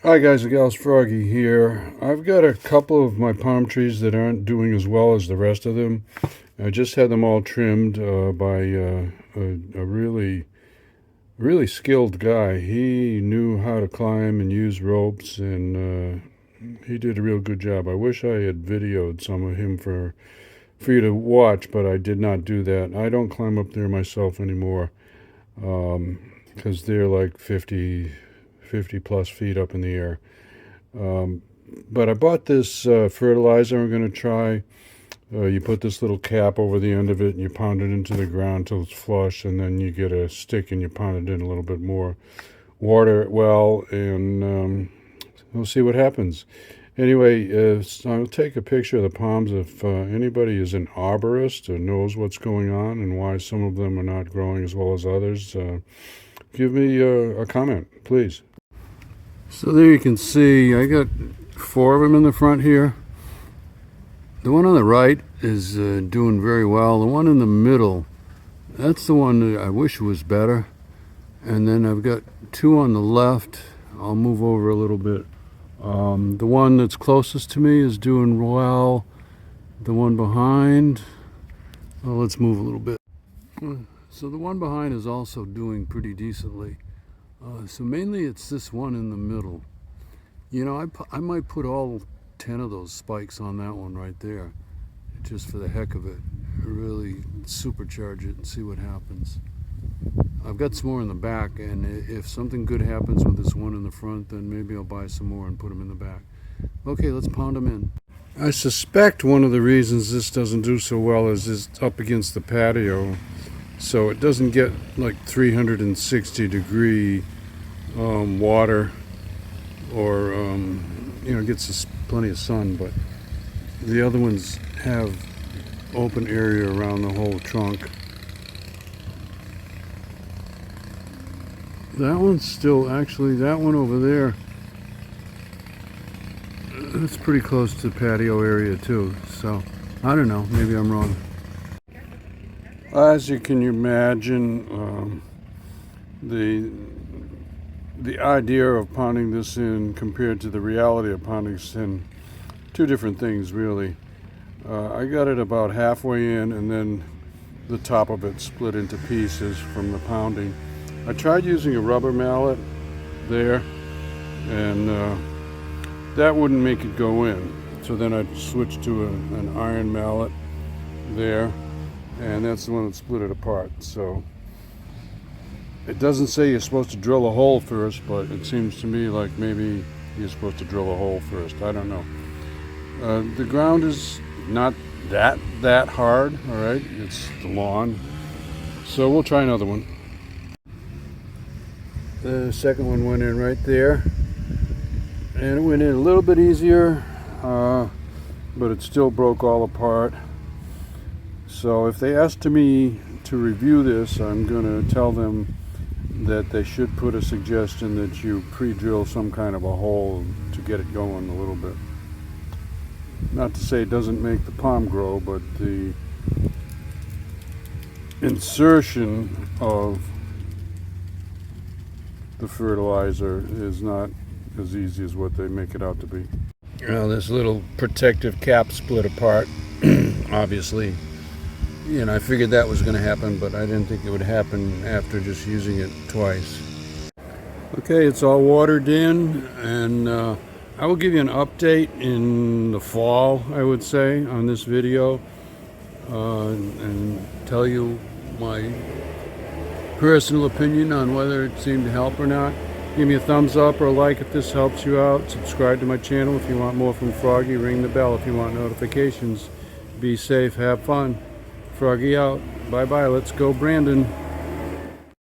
Hi guys and gals, Froggy here. I've got a couple of my palm trees that aren't doing as well as the rest of them. I just had them all trimmed by a really skilled guy. He knew how to climb and use ropes, and he did a real good job. I wish I had videoed some of him for you to watch, but I did not do that. I don't climb up there myself anymore because they're like 50 plus feet up in the air. But I bought this fertilizer I'm going to try. You put this little cap over the end of it and you pound it into the ground till it's flush, and then you get a stick and you pound it in a little bit more. Water it well, and we'll see what happens. Anyway, so I'll take a picture of the palms. If anybody is an arborist or knows what's going on and why some of them are not growing as well as others, give me a comment, please. So there you can see I got 4 of them in the front here. The one on the right is doing very well. The one in the middle, that's the one that I wish was better. And then I've got 2 on the left. I'll move over a little bit. The one that's closest to me is doing well. The one behind, well, let's move a little bit. So the one behind is also doing pretty decently. So mainly it's this one in the middle. You know, I might put all 10 of those spikes on that one right there, just for the heck of it. Really supercharge it and see what happens. I've got some more in the back, and if something good happens with this one in the front, then maybe I'll buy some more and put them in the back. Okay, let's pound them in. I suspect one of the reasons this doesn't do so well is it's up against the patio, so it doesn't get like 360 degree water, or you know, gets us plenty of sun. But the other ones have open area around the whole trunk. That one's still, actually, that one over there, that's pretty close to the patio area too. So I don't know, maybe I'm wrong. As you can imagine, the idea of pounding this in compared to the reality of pounding this in, 2 different things really. I got it about halfway in, and then the top of it split into pieces from the pounding. I tried using a rubber mallet there, and that wouldn't make it go in. So then I switched to an iron mallet there, and that's the one that split it apart. So it doesn't say you're supposed to drill a hole first, but it seems to me like maybe you're supposed to drill a hole first. I don't know. The ground is not that hard, all right? It's the lawn. So we'll try another one. The second one went in right there, and it went in a little bit easier, but it still broke all apart. So if they ask me to review this, I'm going to tell them that they should put a suggestion that you pre-drill some kind of a hole to get it going a little bit. Not to say it doesn't make the palm grow, but the insertion of the fertilizer is not as easy as what they make it out to be. Well, this little protective cap split apart, obviously. You know, I figured that was going to happen, but I didn't think it would happen after just using it twice. Okay, it's all watered in, and I will give you an update in the fall, I would say, on this video, and tell you my personal opinion on whether it seemed to help or not. Give me a thumbs up or a like if this helps you out. Subscribe to my channel if you want more from Froggy. Ring the bell if you want notifications. Be safe, have fun. Froggy out. Bye bye. Let's go, Brandon.